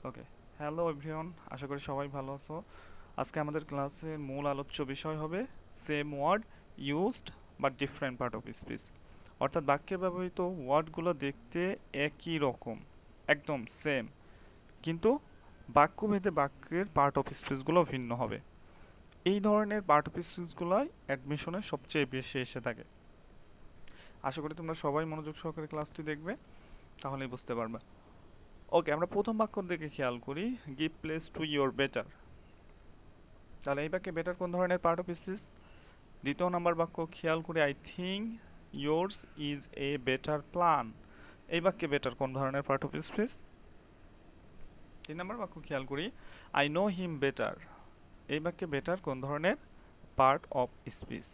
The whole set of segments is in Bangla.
ওকে, হ্যালো এভরিওয়ান, আশা করি সবাই ভালো আছো। আজকে আমাদের ক্লাসের মূল আলোচ্য বিষয় হবে same word used but different part of speech. অর্থাৎ বাক্যে ব্যবহৃত ওয়ার্ডগুলো দেখতে একই রকম, একদম সেম, কিন্তু বাক্যভেদে বাক্যের পার্ট অফ স্পিচগুলো ভিন্ন হবে। এই ধরনের পার্ট অফ স্পিচগুলোই অ্যাডমিশনে সবচেয়ে বেশি এসে থাকে। আশা করি তোমরা সবাই মনোযোগ সহকারে ক্লাসটি দেখবে, তাহলেই বুঝতে পারবে। ওকে, আমরা প্রথম বাক্য দিকে খেয়াল করি, give place to your better. তাহলে এই বাক্যে বেটার কোন ধরনের পার্ট অফ স্পিচ? দ্বিতীয় নাম্বার বাক্য খেয়াল করি, I think yours is a better plan. এই বাক্যে বেটার কোন ধরনের পার্ট অফ স্পিচ? তিন নাম্বার বাক্য খেয়াল করি, আই নো হিম বেটার। এই বাক্যে বেটার কোন ধরনের পার্ট অফ স্পিচ?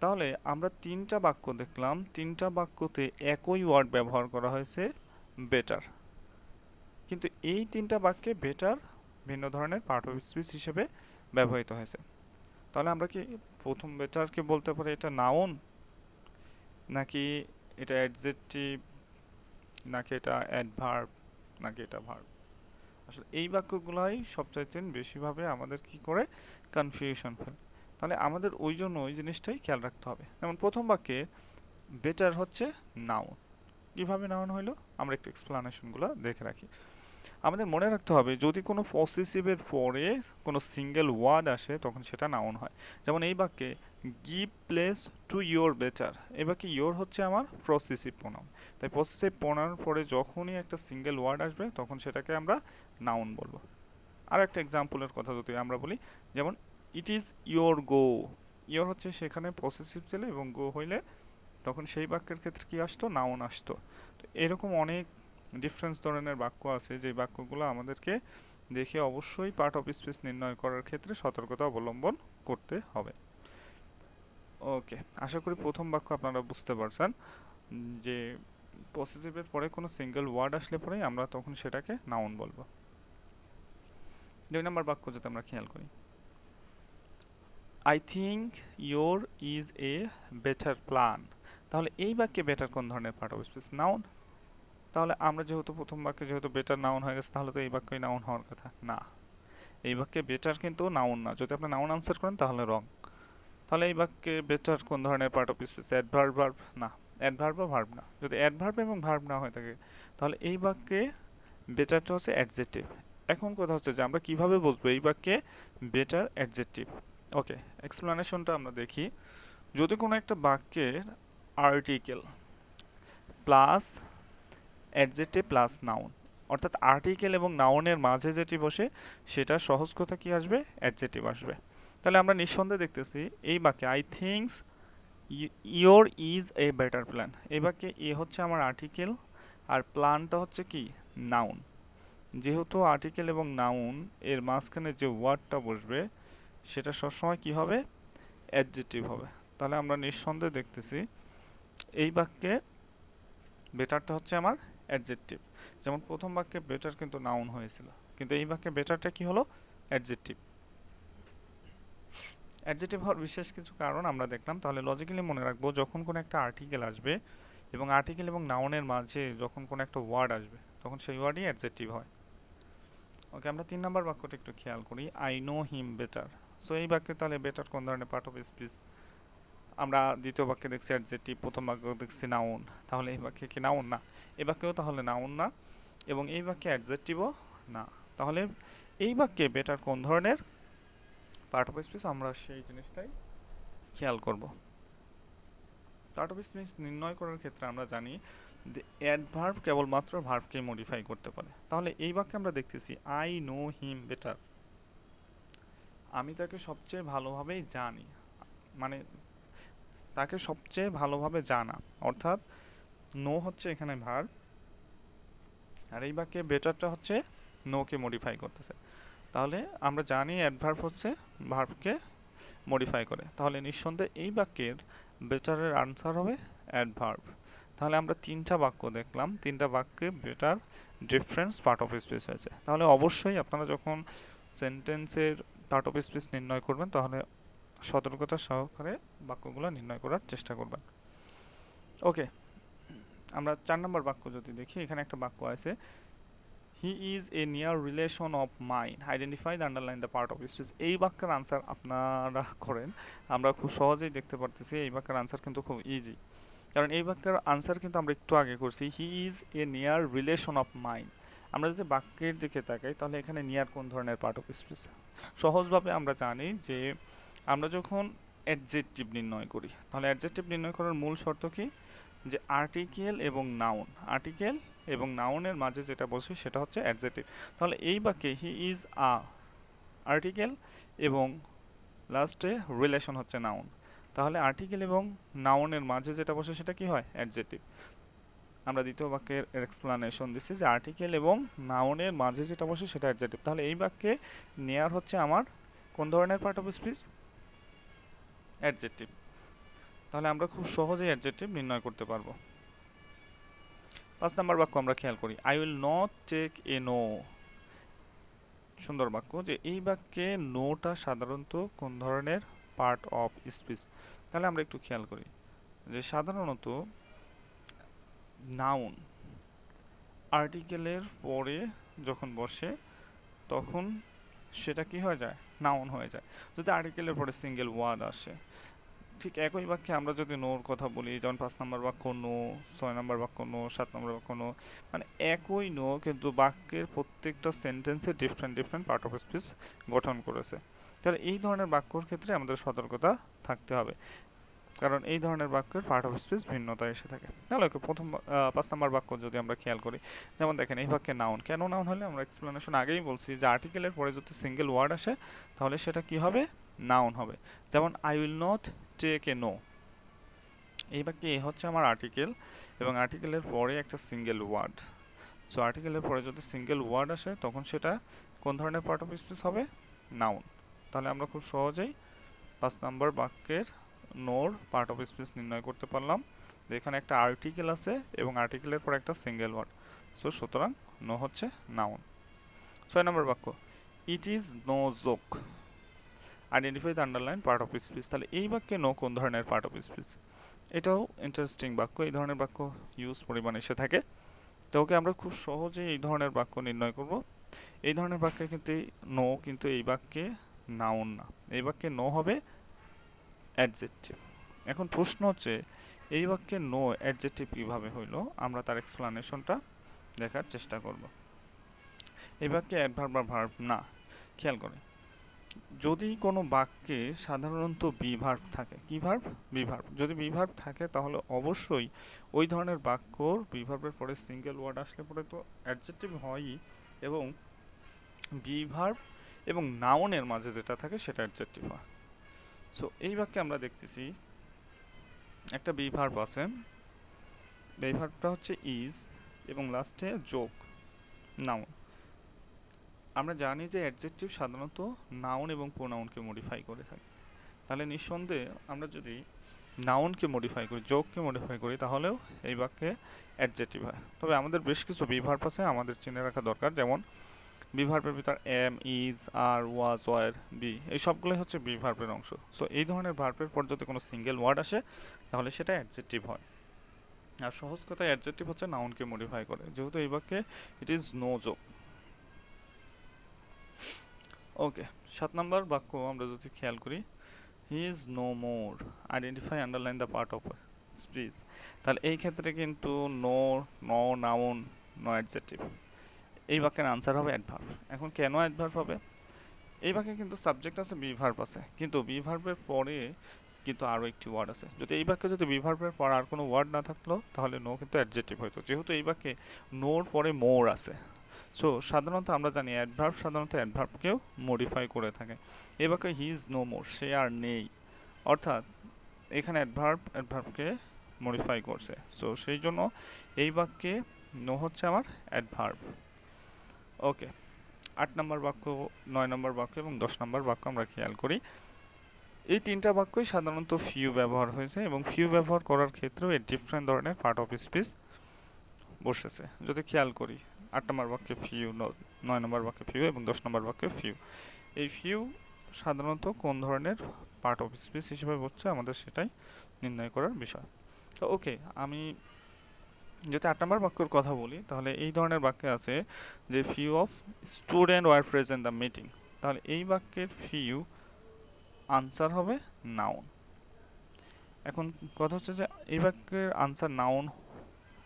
তাহলে আমরা তিনটা বাক্য দেখলাম, তিনটা বাক্যতে একই ওয়ার্ড ব্যবহার করা হয়েছে, বেটার, কিন্তু এই তিনটা বাক্যে বেটার ভিন্ন ধরনের পার্ট অফ স্পিচ হিসেবে ব্যবহৃত হয়েছে। তাহলে আমরা কি প্রথম বেটারকে বলতে পারি এটা নাউন, নাকি এটা অ্যাডজেক্টিভ, নাকি এটা অ্যাডভার্ব, নাকি এটা ভার্ব? আসলে এই বাক্যগুলাই সবচাইতে বেশিভাবে আমাদের কি করে কনফিউশন ফেলে। তাহলে আমাদের ওই জন্য ওই জিনিসটাই খেয়াল রাখতে হবে। যেমন প্রথম বাক্যে বেটার হচ্ছে নাউন। কিভাবে নাউন হইলো আমরা একটু এক্সপ্লানেশনগুলো দেখে রাখি। আমাদের মনে রাখতে হবে যদি কোনো পসেসিভের পরে কোনো সিঙ্গেল ওয়ার্ড আসে তখন সেটা নাউন হয়। যেমন এই বাক্যে give place to your better, এই বাক্যে ইয়োর হচ্ছে আমার পসেসিভ প্রোনাউন। তাই পসেসিভ প্রোনাউন পরে যখনই একটা সিঙ্গেল ওয়ার্ড আসবে তখন সেটাকে আমরা নাউন বলবো। আর একটা এক্সাম্পলের কথা যদি আমরা বলি, যেমন it is your go. Your হচ্ছে সেখানে পসেসিভ ছিল এবং গো হইলে তখন সেই বাক্যের ক্ষেত্রে কি আসতো, নাউন আসতো। তো এরকম অনেক ডিফারেন্স ধরনের বাক্য আছে যে বাক্যগুলো আমাদেরকে দেখে অবশ্যই পার্ট অফ স্পিচ নির্ণয় করার ক্ষেত্রে সতর্কতা অবলম্বন করতে হবে। ওকে, আশা করি প্রথম বাক্য আপনারা বুঝতে পারছেন যে পসেসিভের পরে কোনো সিঙ্গেল ওয়ার্ড আসলে পরেই আমরা তখন সেটাকে নাউন বলবো। দুই নম্বর বাক্য যদি আমরা খেয়াল করি, I think your is a better plan. তাহলে এই বাক্যে বেটার কোন ধরনের পার্ট অফ স্পিচ? নাউন। তাহলে আমরা যেহেতু প্রথম বাক্যে যেহেতু বেটার নাউন হয়ে গেছে, তাহলে তো এই বাক্যই নাউন হওয়ার কথা না। এই বাক্যে বেটার কিন্তু নাউন না, যদি আপনি নাউন আনসার করেন তাহলে রং। তাহলে এই বাক্যে বেটার কোন ধরনের part of speech? Adverb, verb? না, অ্যাডভার্ব বা ভার্ব না। যদি অ্যাডভার্ব এবং ভার্ব না হয়ে থাকে তাহলে এই বাক্যে বেটারটা হচ্ছে অ্যাডজেক্টিভ। এখন কথা হচ্ছে যে আমরা কিভাবে বুঝবো এই বাক্যে বেটার অ্যাডজেক্টিভ? ওকে, এক্সপ্লানেশনটা আমরা দেখি। যদি কোনো একটা বাক্যের article plus adjective plus noun, অর্থাৎ আর্টিকেল এবং নাউনের মাঝে যেটি বসে সেটা সহজ কথা কি আসবে? অ্যাডজেক্টিভ আসবে। তাহলে আমরা নিঃসন্দেহে দেখতেছি এই বাক্যে I thinks your is a better plan, এই বাক্যে এ হচ্ছে আমার আর্টিকেল আর প্ল্যানটা হচ্ছে কি? নাউন। যেহেতু আর্টিকেল এবং নাউন এর মাঝখানে যে ওয়ার্ডটা বসবে সেটা সবসময় কি হবে? অ্যাডজেক্টিভ হবে। তাহলে আমরা নিঃসন্দেহে দেখতেছি এই বাক্যে বেটারটা হচ্ছে আমার অ্যাডজেক্টিভ। যেমন প্রথম বাক্যে বেটার কিন্তু নাউন হয়েছিল, কিন্তু এই বাক্যে বেটারটা কি হলো? অ্যাডজেক্টিভ। অ্যাডজেক্টিভ হওয়ার বিশেষ কিছু কারণ আমরা দেখলাম। তাহলে লজিক্যালি মনে রাখবো যখন কোনো একটা আর্টিকেল আসবে এবং আর্টিকেল এবং নাউনের মাঝে যখন কোনো একটা ওয়ার্ড আসবে তখন সেই ওয়ার্ডই অ্যাডজেক্টিভ হয়। ওকে, আমরা তিন নম্বর বাক্যটা একটু খেয়াল করি, I know him better. So এই বাক্যে তাহলে বেটার কোন ধরনের পার্ট অফ স্পিচ? আমরা দ্বিতীয় বাক্যে দেখছি অ্যাডজেক্টিভ, প্রথম বাক্যে দেখছি নাউন। তাহলে এই বাক্যে কি নাউন না? এই বাক্যেও তাহলে নাউন না এবং এই বাক্যে অ্যাডজেক্টিভও না। তাহলে এই বাক্যে বেটার কোন ধরনের পার্ট অফ স্পিচ আমরা সেই জিনিসটাই খেয়াল করব। পার্ট অফ স্পিচ নির্ণয় করার ক্ষেত্রে আমরা জানি যে অ্যাডভার্ব কেবলমাত্র ভার্বকে মডিফাই করতে পারে। তাহলে এই বাক্যে আমরা দেখতেছি আই নো হিম বেটার, আমি তাকে সবচেয়ে ভালোভাবেই জানি, মানে তাকে সবচেয়ে ভালোভাবে জানা, অর্থাৎ নো হচ্ছে এখানে ভার্ব আর এই বাক্যে বেটারটা হচ্ছে নোকে মডিফাই করতেছে। তাহলে আমরা জানি অ্যাডভার্ব হচ্ছে ভার্বকে মডিফাই করে, তাহলে নিঃসন্দেহে এই বাক্যের বেটারের আনসার হবে অ্যাডভার্ব। তাহলে আমরা তিনটা বাক্য দেখলাম, তিনটা বাক্যে better difference part of speech হয়েছে। তাহলে অবশ্যই আপনারা যখন সেন্টেন্সের পার্ট অফ স্পিচ নির্ণয় করবেন তাহলে সতর্কতা সহকারে বাক্যগুলো নির্ণয় করার চেষ্টা করবেন। ওকে, আমরা চার নম্বর বাক্য যদি দেখি, এখানে একটা বাক্য আছে, he is a near relation of mine, identify the underline the part of speech. এই বাক্যের আনসার আপনারা করেন, আমরা খুব সহজেই দেখতে পারতেছি এই বাক্যের আনসার কিন্তু খুব ইজি, কারণ এই বাক্যের আনসার কিন্তু আমরা একটু আগে করছি, he is a near relation of mine. আমরা যদি বাক্যের দিকে তাকাই তাহলে এখানে নিয়ার কোন ধরনের পার্ট অফ স্পিচ? সহজভাবে আমরা জানি যে আমরা যখন অ্যাডজেক্টিভ নির্ণয় করি তাহলে অ্যাডজেক্টিভ নির্ণয় করার মূল শর্ত কি, যে আর্টিকেল এবং নাউন, আর্টিকেল এবং নাউনের মাঝে যেটা বসে সেটা হচ্ছে অ্যাডজেক্টিভ। তাহলে এই বাক্যে হি ইজ আ আর্টিকেল এবং লাস্টে রিলেশন হচ্ছে নাউন, তাহলে আর্টিকেল এবং নাউনের মাঝে যেটা বসে সেটা কি হয়? অ্যাডজেক্টিভ। আমরা দ্বিতীয় বাক্যের এক্সপ্লানেশন দিচ্ছি যে আর্টিকেল এবং নাউনের মাঝে যেটা বসে সেটা অ্যাডজেক্টিভ। তাহলে এই বাক্যে নেয়ার হচ্ছে আমার কোন ধরনের পার্ট অফ স্পিচ? অ্যাডজেক্টিভ। তাহলে আমরা খুব সহজেই অ্যাডজেক্টিভ নির্ণয় করতে পারবো। 5 নম্বর বাক্য আমরা খেয়াল করি, I will not take a no. সুন্দর বাক্য, যে এই বাক্যে নোটা সাধারণত কোন ধরনের পার্ট অফ স্পিচ? তাহলে আমরা একটু খেয়াল করি যে সাধারণত নাউন আর্টিকেলের পরে যখন বসে তখন সেটা কি হয়ে যায়? নাউন হয়ে যায়। যদি আর্টিকেলের পরে সিঙ্গেল ওয়ার্ড আসে, ঠিক একই বাক্যে আমরা যদি নোর কথা বলি, যেমন 5 নম্বর বাক্য নো, 6 নম্বর বাক্য নো, 7 নম্বর বাক্য নো, মানে একই নো কিন্তু বাক্যের প্রত্যেকটা সেন্টেন্সে different different part of speech গঠন করেছে। তাহলে এই ধরনের বাক্যর ক্ষেত্রে আমাদের সতর্কতা থাকতে হবে, কারণ এই ধরনের বাক্যের পার্ট অফ স্পিচ ভিন্নতা এসে থাকে। তাহলে প্রথম 5 নম্বর বাক্য যদি আমরা খেয়াল করি, যেমন দেখেন এই বাক্যে নাউন, কেন নাউন হলে আমরা এক্সপ্লেনেশন আগেই বলছি যে আর্টিকেলের পরে যদি সিঙ্গেল ওয়ার্ড আসে তাহলে সেটা কি হবে? নাউন হবে। যেমন I will not take a no, এই বাক্যে এ হচ্ছে আমার আর্টিকেল এবং আর্টিকেলের পরে একটা সিঙ্গেল ওয়ার্ড। সো আর্টিকেলের পরে যদি সিঙ্গেল ওয়ার্ড আসে তখন সেটা কোন ধরনের পার্ট অফ স্পিচ হবে? নাউন। তাহলে আমরা খুব সহজেই 5 নম্বর বাক্যের নোর পার্ট অফ স্পিচ নির্ণয় করতে পারলাম, এখানে একটা আর্টিকেল আছে এবং আর্টিকেলের পর একটা সিঙ্গেল ওয়ার্ড, সো সুতরাং নো হচ্ছে নাউন। 6 নম্বর বাক্য, it is no joke, identify the underline part of speech. তাহলে এই বাক্যে নো কোন ধরনের পার্ট অফ স্পিচ? এটাও ইন্টারেস্টিং বাক্য, এই ধরনের বাক্য ইউজ পরিমাণ এসে থাকে, তো ওকে আমরা খুব সহজেই এই ধরনের বাক্য নির্ণয় করব। এই ধরনের বাক্যে কিন্তু নো কিন্তু এই বাক্যে নাউন না, এই বাক্যে নো হবে অ্যাডজেক্টিভ। এখন প্রশ্ন হচ্ছে এই বাক্যে নো অ্যাডজেক্টিভ কীভাবে হইল, আমরা তার এক্সপ্লানেশনটা দেখার চেষ্টা করব। এই বাক্যে অ্যাডভার্ব বা ভার্ব না, খেয়াল করে যদি কোনো বাক্যে সাধারণত বি ভার্ব থাকে, কি ভার্ব? Be verb. যদি বি ভার্ব থাকে তাহলে অবশ্যই ওই ধরনের বাক্যর বি ভার্বের পরে সিঙ্গেল ওয়ার্ড আসলে পরে তো অ্যাডজেক্টিভ হয়ই, এবং বি ভার্ব এবং নাউনের মাঝে যেটা থাকে সেটা অ্যাডজেক্টিভ হয়। সো এই বাক্যে আমরা দেখতেছি একটা বি ভার্ব আছে, এই ভার্বটা হচ্ছে ইজ এবং লাস্টে যোগ নাউন। আমরা জানি যে অ্যাডজেক্টিভ সাধারণত নাউন এবং প্রোনাউনকে মডিফাই করে থাকে, তাহলে নিঃসন্দেহে আমরা যদি নাউনকে মডিফাই করি, যোগকে মডিফাই করি, তাহলেও এই বাক্যে অ্যাডজেক্টিভ হয়। তবে আমাদের বেশ কিছু বি ভার্ব আছে আমাদের চিনে রাখা দরকার, যেমন বি ভার্বের ভিতর am, is, are, was, were, be, এই সবগুলোই হচ্ছে বি ভার্বের অংশ। সো এই ধরনের ভার্বের পর যদি কোনো সিঙ্গেল ওয়ার্ড আসে তাহলে সেটা অ্যাডজেক্টিভ হয়, আর সহজ কথায় অ্যাডজেক্টিভ হচ্ছে নাউনকে মডিফাই করে, যেহেতু এই বাক্যে ইট ইজ নো যোগ। ওকে, 7 নম্বর বাক্য আমরা যদি খেয়াল করি, he is no more, identify underline the part of speech. তাহলে এই ক্ষেত্রে কিন্তু no, no noun, no adjective, এই বাক্যের আনসার হবে অ্যাডভার্ব। এখন কেন অ্যাডভার্ব হবে? এই বাক্যে কিন্তু সাবজেক্ট আছে, বি ভার্ব আছে, কিন্তু বি ভার্বের পরে কিন্তু আরও একটি ওয়ার্ড আছে। যদি এই বাক্যে যদি বি ভার্বের পর আর কোনো ওয়ার্ড না থাকলো তাহলে নো কিন্তু অ্যাডজেক্টিভ হইতো, যেহেতু এই বাক্যে নোর পরে মোর আছে। সো সাধারণত আমরা জানি অ্যাডভার্ব সাধারণত অ্যাডভার্বকেও মডিফাই করে থাকে। এই বাক্যে হি ইজ নো মোর, সে আর নেই, অর্থাৎ এখানে অ্যাডভার্বকে মডিফাই করছে, সো সেই জন্য এই বাক্যে নো হচ্ছে আমার অ্যাডভার্ব। ওকে, 8 নম্বর বাক্য, 9 নম্বর বাক্য এবং 10 নম্বর বাক্য আমরা খেয়াল করি, এই তিনটা বাক্যই সাধারণত ফিউ ব্যবহার হয়েছে এবং ফিউ ব্যবহার করার ক্ষেত্রেও এর ডিফারেন্ট ধরনের পার্ট অফ স্পিচ বসেছে। যদি খেয়াল করি 8 নম্বর বাক্যে ফিউ, 9 নম্বর বাক্যে ফিউ এবং 10 নম্বর বাক্যে ফিউ, এই ফিউ সাধারণত কোন ধরনের পার্ট অফ স্পিচ হিসেবে বসছে আমাদের সেটাই নির্ণয় করার বিষয়। তো ওকে, আমি যদি 8 নম্বর বাক্যর কথা বলি তাহলে এই ধরনের বাক্যে আছে যে few of student were present the meeting, তাহলে এই বাক্যের ফিউ আনসার হবে নাউন। এখন কথা হচ্ছে যে এই বাক্যের আনসার নাউন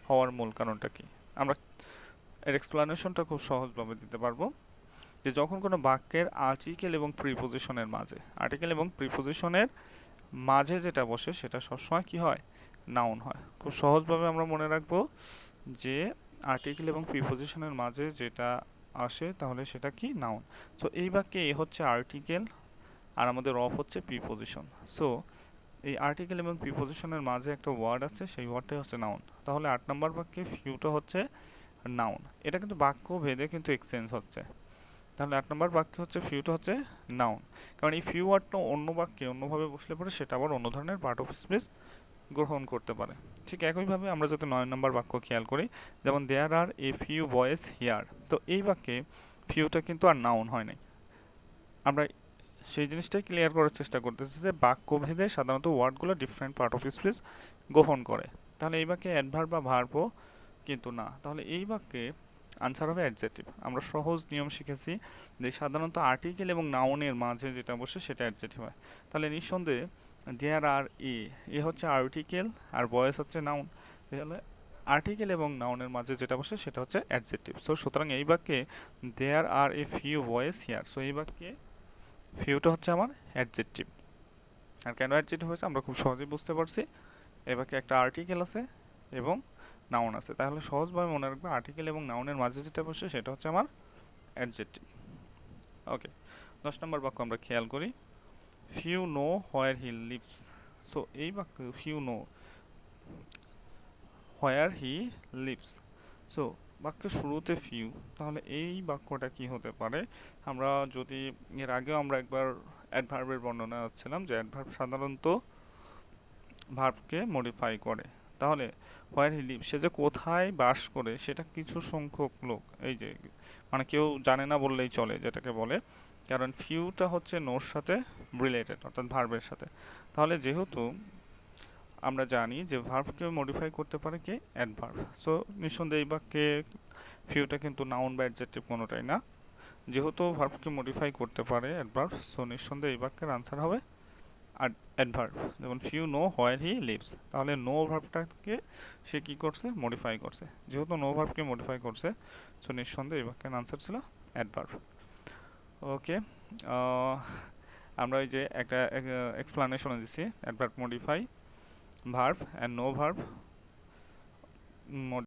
হওয়ার মূল কারণটা কি, আমরা এর এক্সপ্লানেশনটা খুব সহজভাবে দিতে পারবো যে যখন কোনো বাক্যের আর্টিকেল এবং প্রিপোজিশনের মাঝে যেটা বসে সেটা সবসময় কি হয়, নাউন হয়। খুব সহজভাবে আমরা মনে রাখবো যে আর্টিকেল এবং প্রিপোজিশনের মাঝে যেটা আসে তাহলে সেটা কি, নাউন। সো এই বাক্যে এ হচ্ছে আর্টিকেল আর আমাদের অফ হচ্ছে প্রিপোজিশন। সো এই আর্টিকেল এবং প্রিপোজিশনের মাঝে একটা ওয়ার্ড আছে, সেই ওয়ার্ডটাই হচ্ছে নাউন। তাহলে 8 নম্বর বাক্যে ফিউটা হচ্ছে নাউন। এটা কিন্তু বাক্য ভেদে কিন্তু এক্সচেঞ্জ হচ্ছে। তাহলে 8 নম্বর বাক্যে হচ্ছে ফিউটা হচ্ছে নাউন, কারণ এই ফিউ ওয়ার্ডটা অন্য বাক্যে অন্যভাবে বসলে পরে সেটা আবার অন্য ধরনের পার্ট অফ স্পিচ গ্রহণ করতে পারে। ঠিক একইভাবে আমরা যদি 9 নম্বর বাক্য খেয়াল করি, যেমন দেয়ার আর এ ফিউ বয়েজ হিয়ার, তো এই বাক্যে ফিউটা কিন্তু আর নাউন হয় নাই। আমরা সেই জিনিসটাই ক্লিয়ার করার চেষ্টা করতেছি যে বাক্যভেদে সাধারণত ওয়ার্ডগুলো ডিফারেন্ট পার্ট অফ স্পিচ গ্রহণ করে। তাহলে এই বাক্যে অ্যাডভার্ব বা ভার্বও কিন্তু না, তাহলে এই বাক্যে আনসার হবে অ্যাডজেক্টিভ। আমরা সহজ নিয়ম শিখেছি যে সাধারণত আর্টিকেল এবং নাউনের মাঝে যেটা বসে সেটা অ্যাডজেক্টিভ হয়। তাহলে নিঃসন্দেহে দেয়ার আর এ হচ্ছে আর্টিকেল আর বয়েস হচ্ছে নাউন, তাহলে আর্টিকেল এবং নাউনের মাঝে যেটা বসে সেটা হচ্ছে অ্যাডজেক্টিভ। সো সুতরাং এই বাক্যে দেয়ার আর এ ফিউ বয়েস হিয়ার, সো এই বাক্যে ফিউটা হচ্ছে আমার অ্যাডজেক্টিভ। আর কেন অ্যাডজেক্টিভ হয়েছে আমরা খুব সহজেই বুঝতে পারছি, এই বাক্যে একটা আর্টিকেল আছে এবং নাউন আছে, তাহলে সহজভাবে মনে রাখবে আর্টিকেল এবং নাউনের মাঝে যেটা বসে সেটা হচ্ছে আমার অ্যাডজেক্টিভ। ওকে, 10 নম্বর বাক্য আমরা খেয়াল করি, few know where he lives. So এই বাক্য few know where he lives, so বাক্যের শুরুতে ফিউ, তাহলে এই বাক্যটা কি হতে পারে, আমরা যদি এর আগেও আমরা একবার অ্যাডভার্বের বর্ণনা হচ্ছিলাম যে অ্যাডভার্ব সাধারণত ভার্বকে মডিফাই করে। তাহলে হোয়ার হি লিভ, সে যে কোথায় বাস করে সেটা কিছু সংখ্যক লোক, এই যে মানে কেউ জানে না বললেই চলে যেটাকে বলে, কারণ ফিউটা হচ্ছে নোর সাথে রিলেটেড অর্থাৎ ভার্বের সাথে। তাহলে যেহেতু আমরা জানি যে ভার্বকে মডিফাই করতে পারে কে, অ্যাডভার্ব, সো নিঃসন্দেহে এই বাক্যে ফিউটা কিন্তু নাউন বা অ্যাডজেক্টিভ কোনোটাই না। যেহেতু ভার্বকে মডিফাই করতে পারে অ্যাডভার্ব, সো নিঃসন্দেহে এই বাক্যের আনসার হবে অ্যাডভার্ব। যেমন few know where he lives, তাহলে নো ভার্বটাকে সে কি করছে, মডিফাই করছে। যেহেতু নো ভার্বকে মডিফাই করছে, সো নিঃসন্দেহে এই বাক্যের আনসার ছিল অ্যাডভার্ব। ওকে, আমরা এই যে একটা এক্সপ্লানেশন দিচ্ছি, adverb modify verb and no verb